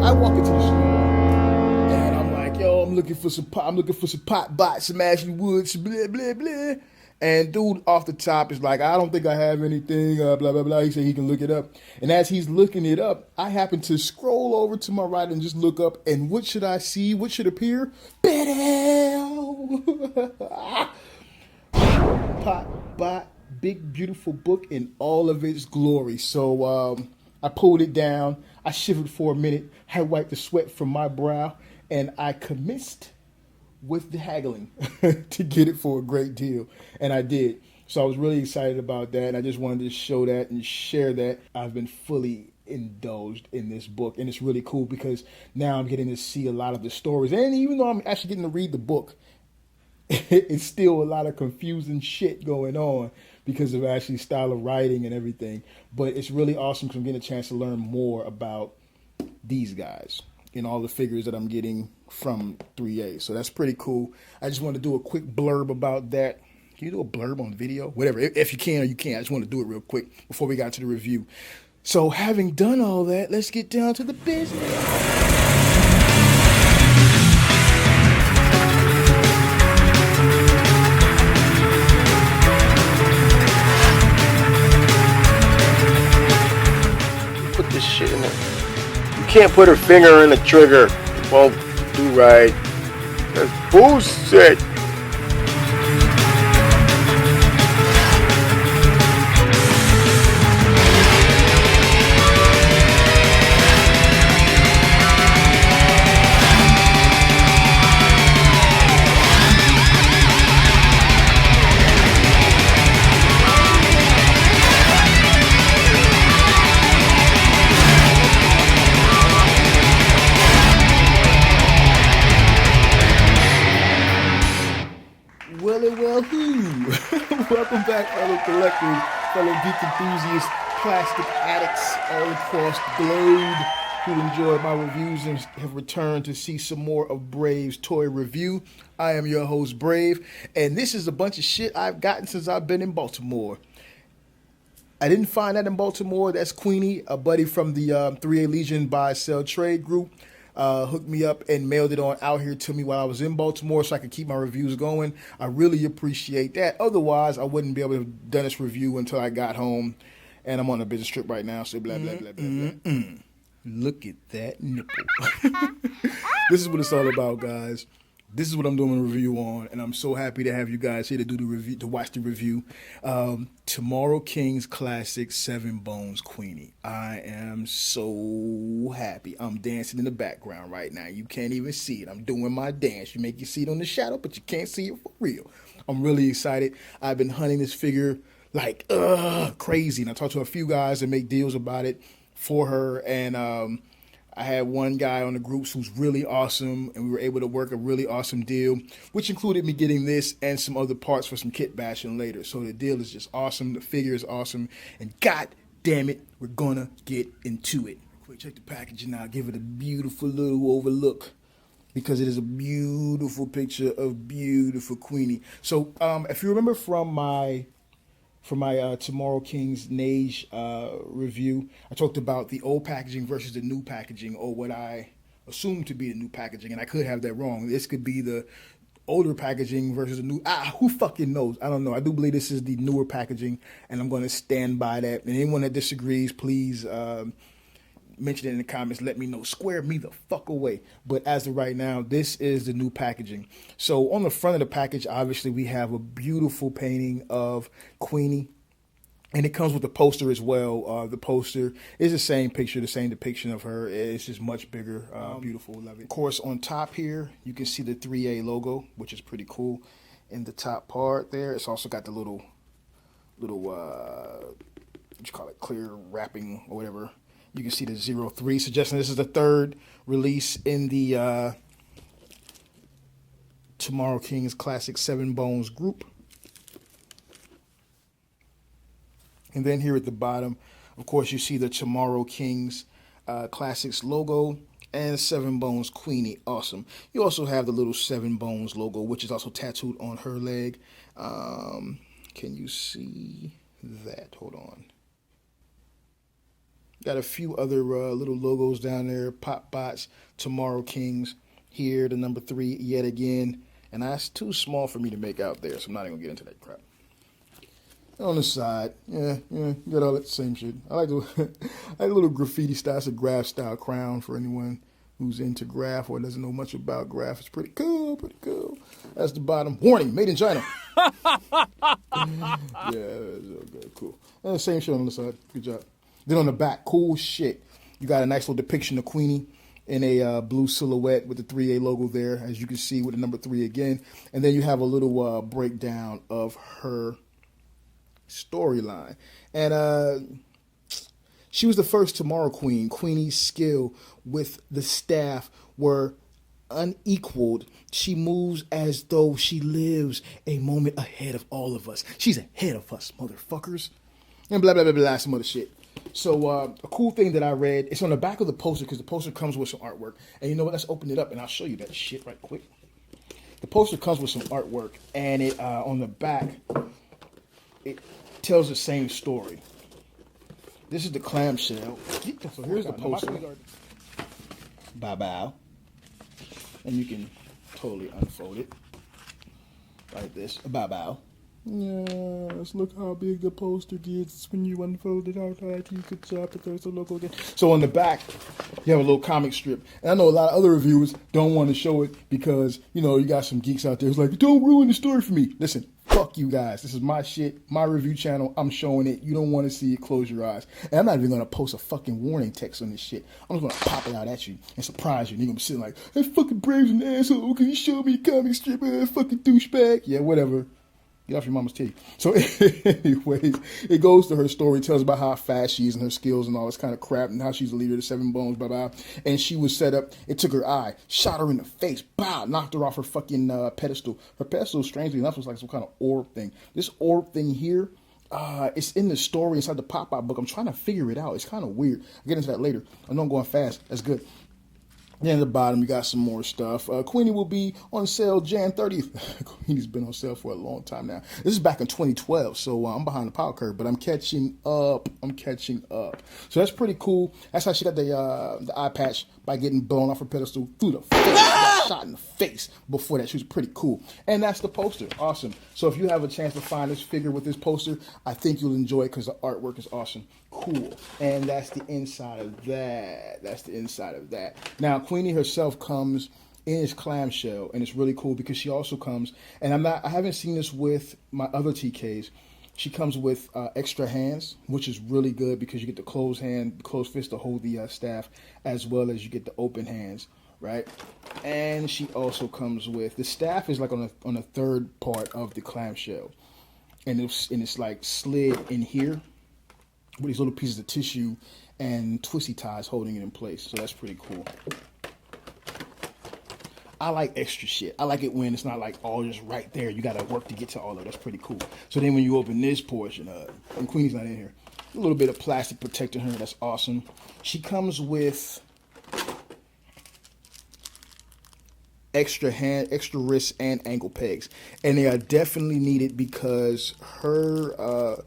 I walk into the store and I'm like, yo, I'm looking for some pot. I'm looking for some pot bots, some Ashley Woods, blah blah blah. And dude off the top is like, I don't think I have anything, blah blah blah. He said he can look it up. And as he's looking it up, I happen to scroll over to my right and just look up. And what should I see? What should appear? Bam! Pot bot, big beautiful book in all of its glory. So I pulled it down. I shivered for a minute. I wiped the sweat from my brow, and I commenced with the haggling to get it for a great deal, and I did. So I was really excited about that, and I just wanted to show that and share that I've been fully indulged in this book, and it's really cool because now I'm getting to see a lot of the stories, and even though I'm actually getting to read the book, it's still a lot of confusing shit going on because of Ashley's style of writing and everything. But it's really awesome because I'm getting a chance to learn more about these guys and all the figures that I'm getting from 3A. So that's pretty cool. I just want to do a quick blurb about that. Can you do a blurb on video? Whatever, if you can or you can't. I just want to do it real quick before we got to the review. So having done all that, let's get down to the business. Put this shit in it. You can't put her finger in the trigger. It won't do right. That's bullshit. Welcome back, fellow collectors, fellow geek enthusiasts, plastic addicts all across the globe who enjoyed my reviews and have returned to see some more of Brave's toy review. I am your host, Brave, and this is a bunch of shit I've gotten since I've been in Baltimore. I didn't find that in Baltimore. That's Queeny, a buddy from the 3A Legion Buy Sell Trade group. Hooked me up and mailed it on out here to me while I was in Baltimore so I could keep my reviews going. I really appreciate that. Otherwise, I wouldn't be able to have done this review until I got home. And I'm on a business trip right now, so blah, blah, blah, blah, blah. Look at that nipple. This is what it's all about, guys. This is what I'm doing a review on, and I'm so happy to have you guys here to do the review, to watch the review. Tomorrow King's Classic 7 Bones Queeny. I am so happy. I'm dancing in the background right now. You can't even see it. I'm doing my dance. You see it on the shadow, but you can't see it for real. I'm really excited. I've been hunting this figure like crazy, and I talked to a few guys that make deals about it for her, and I had one guy on the groups who's really awesome, and we were able to work a really awesome deal, which included me getting this and some other parts for some kit bashing later. So the deal is just awesome. The figure is awesome. And god damn it, we're gonna get into it. Quick, check the packaging out. Give it a beautiful little overlook because it is a beautiful picture of beautiful Queeny. So if you remember from my Tomorrow King's Nage review, I talked about the old packaging versus the new packaging, or what I assume to be the new packaging, and I could have that wrong. This could be the older packaging versus the new. Who fucking knows? I don't know. I do believe this is the newer packaging, and I'm going to stand by that. And anyone that disagrees, please mention it in the comments. Let me know. Square me the fuck away. But as of right now, this is the new packaging. So on the front of the package, obviously, we have a beautiful painting of Queeny. And it comes with a poster as well. The poster is the same picture, the same depiction of her. It's just much bigger, beautiful. Love it. Of course, on top here, you can see the 3A logo, which is pretty cool. In the top part there, it's also got the little, what you call it, clear wrapping or whatever. You can see the 03, suggesting this is the third release in the Tomorrow King's Classic 7 Bones group. And then here at the bottom, of course, you see the Tomorrow King's Classics logo and 7 Bones Queeny. Awesome. You also have the little 7 Bones logo, which is also tattooed on her leg. Can you see that? Hold on. Got a few other little logos down there. Pop Bots, Tomorrow Kings. Here, the number 3 yet again. And that's too small for me to make out there, so I'm not even going to get into that crap. On the side, you got all that same shit. I like the I like a little graffiti style. It's a graph style crown for anyone who's into graph or doesn't know much about graph. It's pretty cool, pretty cool. That's the bottom. Warning, made in China. Yeah, that's okay, cool. And the same shit on the side. Good job. Then on the back, cool shit. You got a nice little depiction of Queeny in a blue silhouette with the 3A logo there, as you can see with the number 3 again. And then you have a little breakdown of her storyline. And she was the first Tomorrow Queen. Queenie's skill with the staff were unequaled. She moves as though she lives a moment ahead of all of us. She's ahead of us, motherfuckers. And blah, blah, blah, blah, some other shit. So a cool thing that I read, it's on the back of the poster because the poster comes with some artwork. And you know what? Let's open it up and I'll show you that shit right quick. The poster comes with some artwork and it on the back, it tells the same story. This is the clamshell. So here's the poster. Bye-bye. And you can totally unfold it like this. Bye-bye. Yes, look how big the poster gets when you unfold it out like you could chop it. There's the logo again. So on the back, you have a little comic strip. And I know a lot of other reviewers don't want to show it because, you know, you got some geeks out there who's like, don't ruin the story for me. Listen, fuck you guys. This is my shit, my review channel. I'm showing it. You don't want to see it, close your eyes. And I'm not even going to post a fucking warning text on this shit. I'm just going to pop it out at you and surprise you. And you're going to be sitting like, that fucking Brave's an asshole because he showed me a comic strip. Fucking douchebag. Yeah, whatever. Get off your mama's titty. So anyways, it goes to her story, tells about how fast she is and her skills and all this kind of crap and how she's the leader of the 7 Bones, blah, blah. And she was set up. It took her eye, shot her in the face, bow, knocked her off her fucking pedestal. Her pedestal, strangely enough, was like some kind of orb thing. This orb thing here, it's in the story inside the pop-out book. I'm trying to figure it out. It's kind of weird. I'll get into that later. I know I'm going fast. That's good. Then at the bottom, you got some more stuff. Queeny will be on sale Jan 30th. Queeny's been on sale for a long time now. This is back in 2012, so I'm behind the power curve, but I'm catching up. So that's pretty cool. That's how she got the eye patch, by getting blown off her pedestal through the face. She got shot in the face before that. She was pretty cool. And that's the poster. Awesome. So if you have a chance to find this figure with this poster, I think you'll enjoy it because the artwork is awesome. Cool. And that's the inside of that. Now, Queeny herself comes in his clamshell, and it's really cool because she also comes, and I haven't seen this with my other TKs. She comes with extra hands, which is really good because you get the closed fist to hold the staff, as well as you get the open hands, right? And she also comes with, the staff is like on the third part of the clamshell, and it's like slid in here with these little pieces of tissue and twisty ties holding it in place. So that's pretty cool. I like extra shit. I like it when it's not like all just right there. You got to work to get to all of it. That's pretty cool. So then when you open this portion up, and Queeny's not in here, a little bit of plastic protecting her. That's awesome. She comes with extra hand, extra wrist, and ankle pegs. And they are definitely needed because her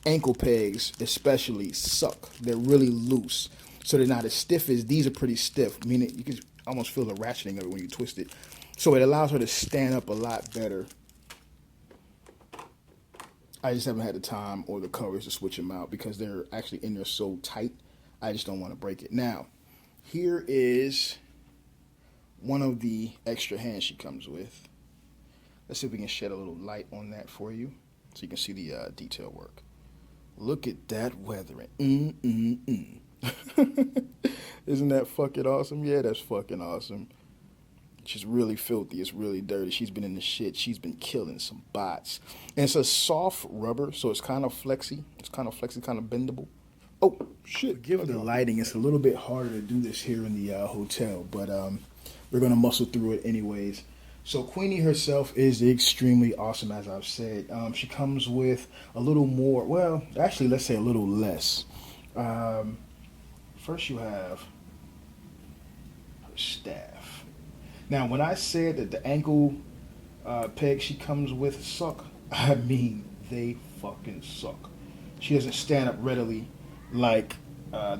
ankle pegs especially suck. They're really loose. So they're not as stiff as these are pretty stiff, meaning you can almost feel the ratcheting of it when you twist it. So it allows her to stand up a lot better. I just haven't had the time or the courage to switch them out because they're actually in there so tight. I just don't want to break it. Now, here is one of the extra hands she comes with. Let's see if we can shed a little light on that for you so you can see the detail work. Look at that weathering. Isn't that fucking awesome? Yeah, that's fucking awesome. She's really filthy. It's really dirty. She's been in the shit. She's been killing some bots. And it's a soft rubber, so it's kind of flexy. It's kind of flexy, kind of bendable. Oh, shit. Given the lighting, it's a little bit harder to do this here in the hotel, but we're going to muscle through it anyways. So Queeny herself is extremely awesome, as I've said. She comes with a little more, well, actually, let's say a little less. First you have her staff. Now, when I said that the ankle pegs she comes with suck, I mean they fucking suck. She doesn't stand up readily like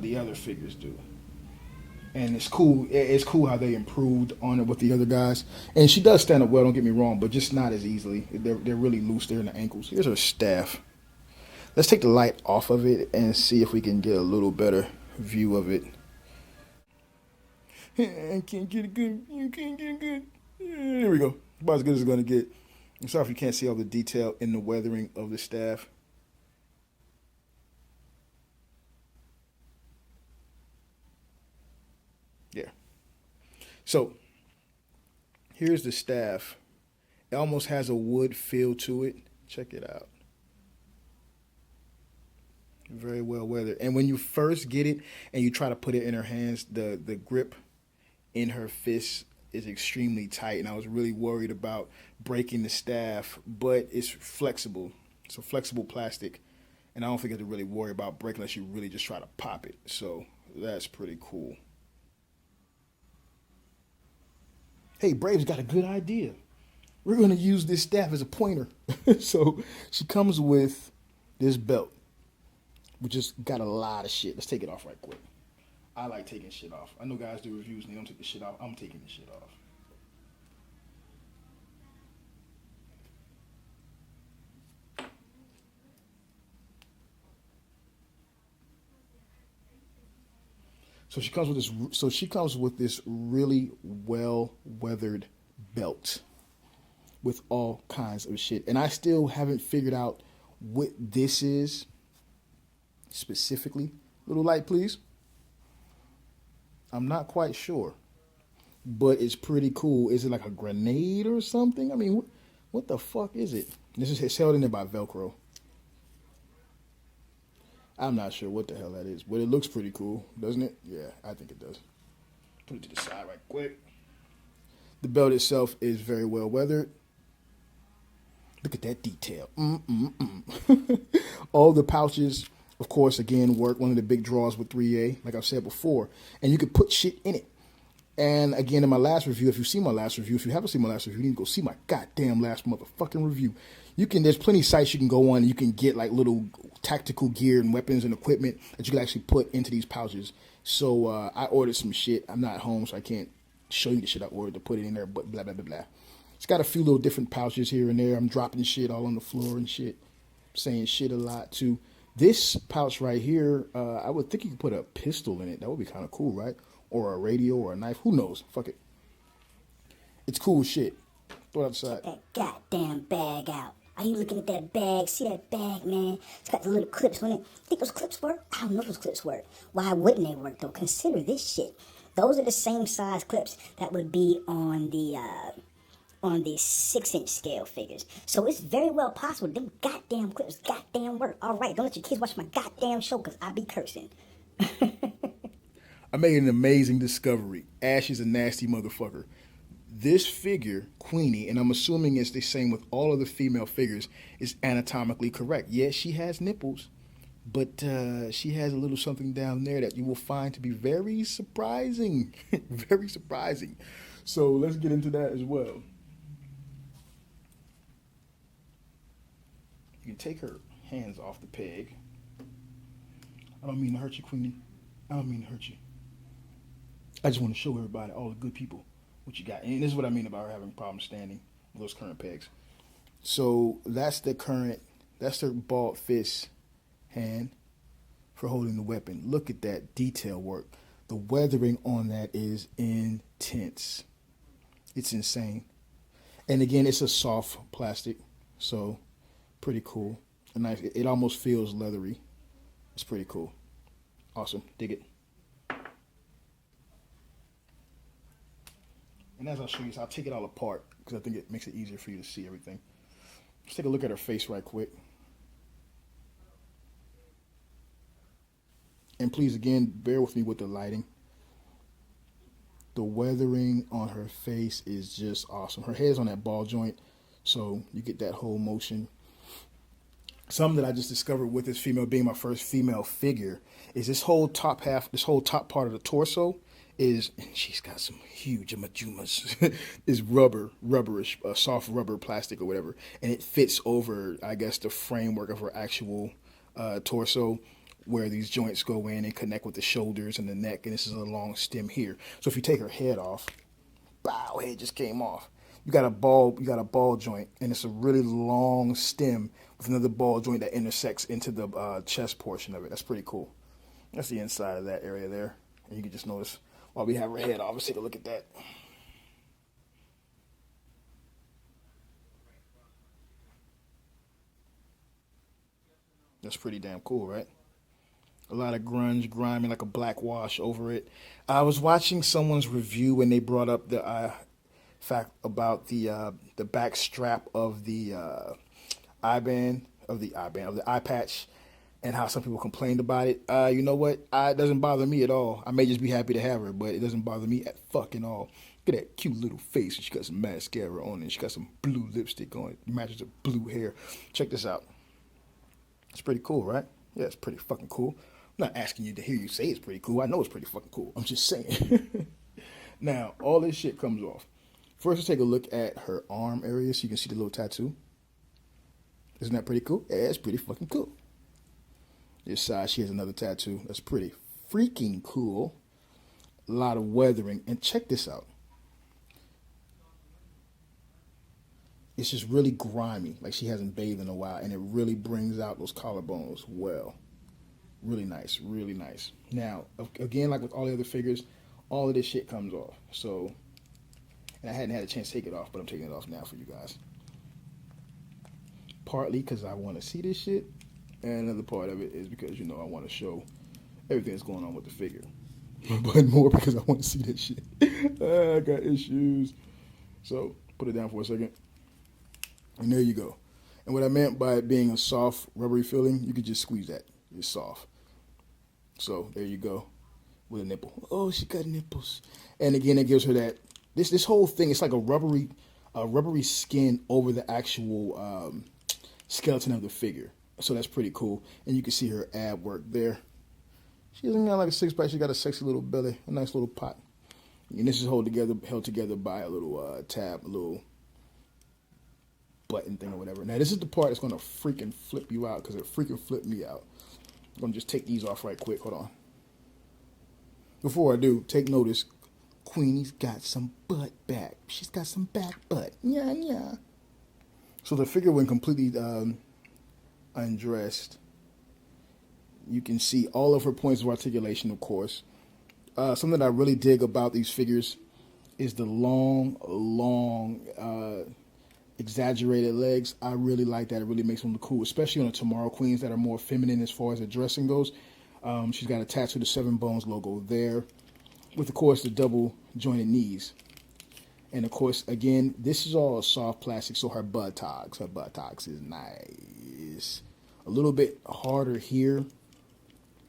the other figures do. And it's cool. It's cool how they improved on it with the other guys. And she does stand up well. Don't get me wrong, but just not as easily. They're really loose there in the ankles. Here's her staff. Let's take the light off of it and see if we can get a little better view of it. I can't get it good. You can't get it good. There we go. About as good as it's going to get. I'm sorry if you can't see all the detail in the weathering of the staff. Yeah. So, here's the staff. It almost has a wood feel to it. Check it out. Very well weathered. And when you first get it and you try to put it in her hands, the grip in her fist is extremely tight. And I was really worried about breaking the staff, but it's flexible. It's a flexible plastic. And I don't think I have to really worry about breaking unless you really just try to pop it. So that's pretty cool. Hey, Brave's got a good idea. We're going to use this staff as a pointer. So she comes with this belt, which just got a lot of shit. Let's take it off right quick. I like taking shit off. I know guys do reviews and they don't take the shit off. I'm taking the shit off. So she comes with this. So she comes with this really well weathered belt with all kinds of shit, and I still haven't figured out what this is specifically. Little light, please. I'm not quite sure, but it's pretty cool. Is it like a grenade or something? I mean, what the fuck is it? This is held in there by Velcro. I'm not sure what the hell that is, but it looks pretty cool, doesn't it? Yeah, I think it does. Put it to the side right quick. The belt itself is very well weathered. Look at that detail. All the pouches, of course, again, work. One of the big draws with 3A, like I've said before. And you can put shit in it. And again, in my last review, if you've seen my last review, if you haven't seen my last review, you need to go see my goddamn last motherfucking review. There's plenty of sites you can go on and you can get like little tactical gear and weapons and equipment that you can actually put into these pouches. So I ordered some shit. I'm not home, so I can't show you the shit I ordered to put it in there, but blah, blah, blah, blah. It's got a few little different pouches here and there. I'm dropping shit all on the floor and shit. Saying shit a lot too. This pouch right here, I would think you could put a pistol in it. That would be kind of cool, right? Or a radio or a knife. Who knows? Fuck it. It's cool shit. Throw it outside. Get that goddamn bag out. Are you looking at that bag? See that bag, man? It's got the little clips on it. Think those clips work? I don't know if those clips work. Why wouldn't they work, though? Consider this shit. Those are the same size clips that would be on the 6-inch scale figures. So it's very well possible them goddamn clips goddamn work. All right, don't let your kids watch my goddamn show because I be cursing. I made an amazing discovery. Ash is a nasty motherfucker. This figure, Queeny, and I'm assuming it's the same with all of the female figures, is anatomically correct. Yes, she has nipples, but she has a little something down there that you will find to be very surprising. Very surprising. So let's get into that as well. You can take her hands off the peg. I don't mean to hurt you, Queeny. I don't mean to hurt you. I just want to show everybody, all the good people, what you got. And this is what I mean about her having problems standing with those current pegs. So that's their bald fist hand for holding the weapon. Look at that detail work. The weathering on that is intense. It's insane. And again, it's a soft plastic, so pretty cool. And nice. It almost feels leathery. It's pretty cool. Awesome. Dig it. And as I'll show you, I'll take it all apart because I think it makes it easier for you to see everything. Let's take a look at her face right quick. And please, again, bear with me with the lighting. The weathering on her face is just awesome. Her head's on that ball joint, so you get that whole motion. Something that I just discovered with this female being my first female figure is this whole top part of the torso is, she's got some huge amajumas, is rubberish, soft rubber plastic or whatever, and it fits over, I guess, the framework of her actual torso. where these joints go in and connect with the shoulders and the neck, and this is a long stem here. So if you take her head off, bow, head just came off. You got a ball joint, and it's a really long stem with another ball joint that intersects into the chest portion of it. That's pretty cool. That's the inside of that area there, and you can just notice while we have her head off. Let's take a look at that. That's pretty damn cool, right? A lot of grunge, grimy, like a black wash over it. I was watching someone's review when they brought up the fact about the back strap of the of the eye patch, and how some people complained about it. You know what? It doesn't bother me at all. I may just be happy to have her, but it doesn't bother me at fucking all. Look at that cute little face. She got some mascara on it. She got some blue lipstick on it. It matches her blue hair. Check this out. It's pretty cool, right? Yeah, it's pretty fucking cool. I'm not asking you to hear you say it's pretty cool. I know it's pretty fucking cool. I'm just saying. Now, all this shit comes off. First, let's take a look at her arm area so you can see the little tattoo. Isn't that pretty cool? Yeah, it's pretty fucking cool. This side, she has another tattoo. That's pretty freaking cool. A lot of weathering. And check this out. It's just really grimy, like she hasn't bathed in a while, and it really brings out those collarbones well. Really nice, really nice. Now, again, like with all the other figures, all of this shit comes off. So, and I hadn't had a chance to take it off, but I'm taking it off now for you guys. Partly because I want to see this shit, and another part of it is because, you know, I want to show everything that's going on with the figure. But more because I want to see this shit. I got issues. So, put it down for a second. And there you go. And what I meant by it being a soft, rubbery feeling, you could just squeeze that. It's soft. So there you go with a nipple. Oh, she got nipples. And again, it gives her that. This whole thing, it's like a rubbery skin over the actual skeleton of the figure. So that's pretty cool. And you can see her ab work there. She doesn't got like a six pack. She got a sexy little belly, a nice little pot. And this is held together by a little tab, a little button thing or whatever. Now this is the part that's gonna freaking flip you out, because it freaking flipped me out. I'm gonna just take these off right quick. Hold on. Before I do, take notice. Queenie's got some butt back. She's got some back butt. Yeah, yeah. So the figure, when completely undressed, you can see all of her points of articulation, of course. Something that I really dig about these figures is the long, exaggerated legs. I really like that. It really makes them look cool, especially on the Tomorrow Queens that are more feminine as far as the dressing goes. She's got attached to the Seven Bones logo there, with, of course, the double jointed knees. And, of course, again, this is all soft plastic, so her buttocks is nice. A little bit harder here,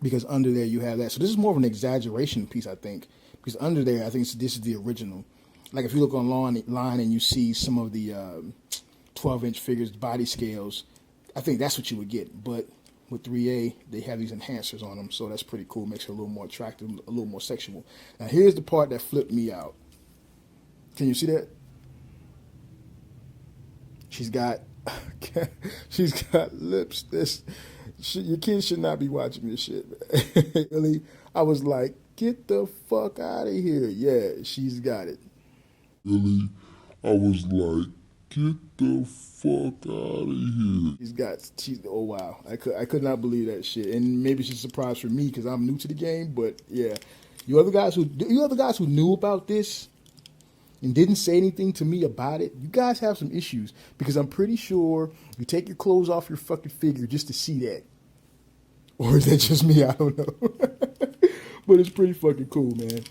because under there you have that. So this is more of an exaggeration piece, I think, because under there, I think this is the original. Like if you look online and you see some of the 12-inch figures, body scales, I think that's what you would get. But with 3A, they have these enhancers on them, so that's pretty cool. Makes her a little more attractive, a little more sexual. Now here's the part that flipped me out. Can you see that? She's got lips. Your kids should not be watching this shit. Really, I was like, get the fuck out of here. Yeah, she's got it. Really, I was like, get the fuck out of here. Oh wow, I could not believe that shit. And maybe she's surprised for me because I'm new to the game, but yeah. You other guys who knew about this and didn't say anything to me about it, you guys have some issues, because I'm pretty sure you take your clothes off your fucking figure just to see that. Or is that just me? I don't know. But it's pretty fucking cool, man.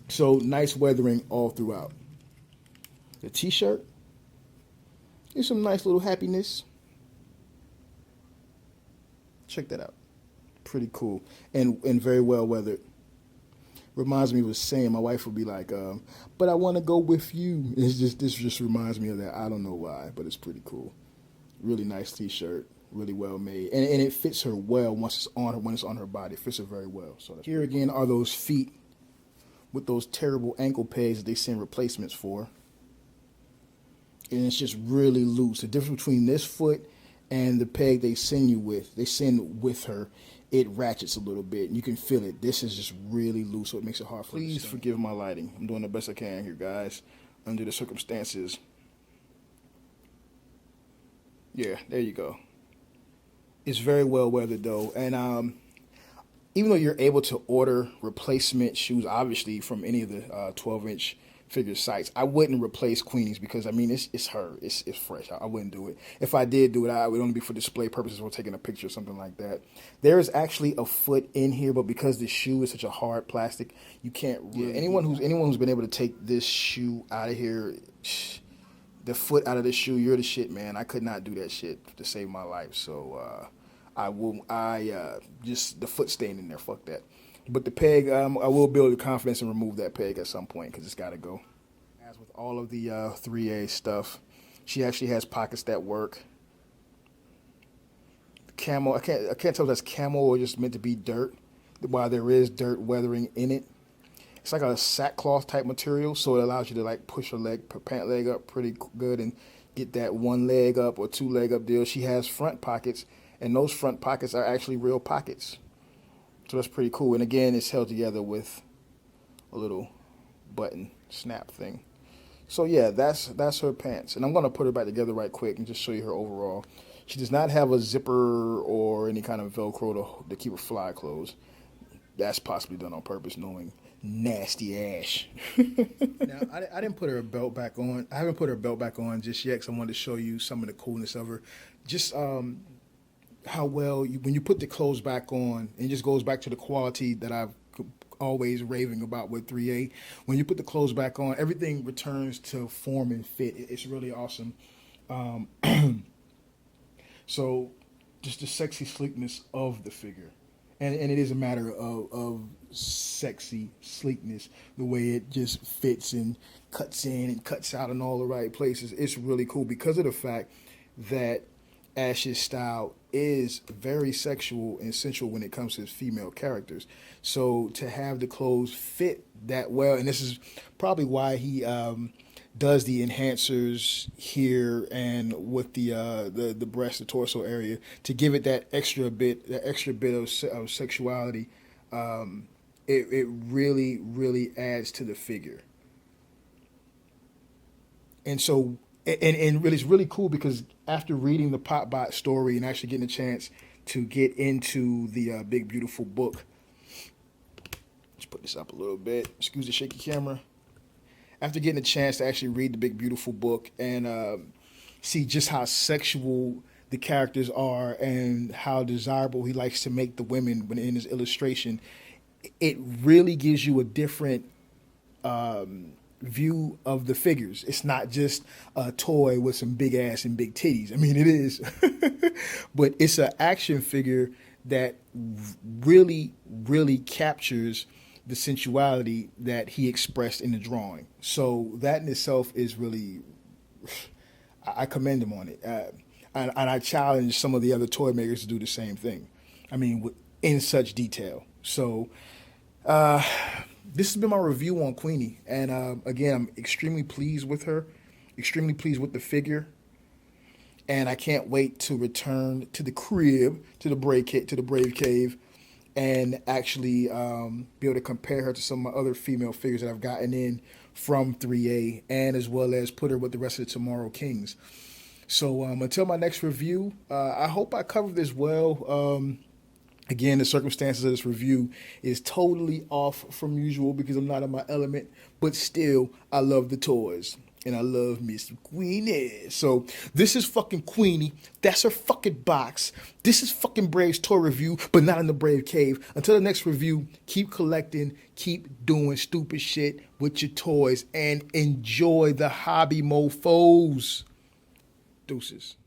So nice weathering all throughout. The t-shirt, there's some nice little happiness. Check that out. Pretty cool. And very well weathered. Reminds me of a saying my wife would be like, but I want to go with you. This just reminds me of that. I don't know why, but it's pretty cool. Really nice t-shirt. Really well made. And it fits her well when it's on her body. It fits her very well. So here again are those feet with those terrible ankle pegs that they send replacements for. And it's just really loose. The difference between this foot and the peg they send with her it ratchets a little bit. And you can feel it. This is just really loose, so it makes it hard for me. Please forgive my lighting. I'm doing the best I can here, guys, under the circumstances. Yeah, there you go. It's very well weathered though, and even though you're able to order replacement shoes, obviously from any of the 12-inch figure sites, I wouldn't replace Queenie's because I mean it's her, it's fresh. I wouldn't do it. If I did do it, I would only be for display purposes or taking a picture or something like that. There is actually a foot in here, but because the shoe is such a hard plastic, you can't. Anyone who's been able to take this shoe out of here. The foot out of the shoe, you're the shit, man. I could not do that shit to save my life. So just the foot staying in there, fuck that. But the peg, I will build the confidence and remove that peg at some point because it's got to go. As with all of the 3A stuff, she actually has pockets that work. Camo, I can't tell if that's camo or just meant to be dirt, while there is dirt weathering in it. It's like a sackcloth type material, so it allows you to like push her pant leg up pretty good and get that one leg up or two leg up deal. She has front pockets, and those front pockets are actually real pockets. So that's pretty cool. And again, it's held together with a little button snap thing. So yeah, that's her pants. And I'm going to put her back together right quick and just show you her overall. She does not have a zipper or any kind of Velcro to keep her fly closed. That's possibly done on purpose, knowing nasty ass. Now, I didn't put her belt back on. I haven't put her belt back on just yet because I wanted to show you some of the coolness of her. Just how well, when you put the clothes back on, and it just goes back to the quality that I've always raving about with 3A. When you put the clothes back on, everything returns to form and fit. It's really awesome. So just the sexy sleekness of the figure. And it is a matter of sexy sleekness, the way it just fits and cuts in and cuts out in all the right places. It's really cool because of the fact that Ash's style is very sexual and sensual when it comes to his female characters. So to have the clothes fit that well, and this is probably why he does the enhancers here and with the breast, the torso area to give it that extra bit of sexuality. It really adds to the figure. And so, and really, it's really cool because after reading the Popbot story and actually getting a chance to get into the Big Beautiful book, let's put this up a little bit. Excuse the shaky camera. After getting a chance to actually read the Big Beautiful book and see just how sexual the characters are and how desirable he likes to make the women when in his illustration, it really gives you a different view of the figures. It's not just a toy with some big ass and big titties. I mean, it is, but it's an action figure that really captures the sensuality that he expressed in the drawing. So that in itself is really, I commend him on it. And I challenge some of the other toy makers to do the same thing. I mean, in such detail. So this has been my review on Queeny. And again, I'm extremely pleased with her, extremely pleased with the figure. And I can't wait to return to the crib, to the Brave Cave, and actually be able to compare her to some of my other female figures that I've gotten in from 3A, and as well as put her with the rest of the Tomorrow Kings. So until my next review, I hope I covered this well. Again, the circumstances of this review is totally off from usual because I'm not in my element, but still, I love the toys. And I love Miss Queeny. So this is fucking Queeny. That's her fucking box. This is fucking Brave's toy review, but not in the Brave Cave. Until the next review, keep collecting, keep doing stupid shit with your toys, and enjoy the hobby mofos. Deuces.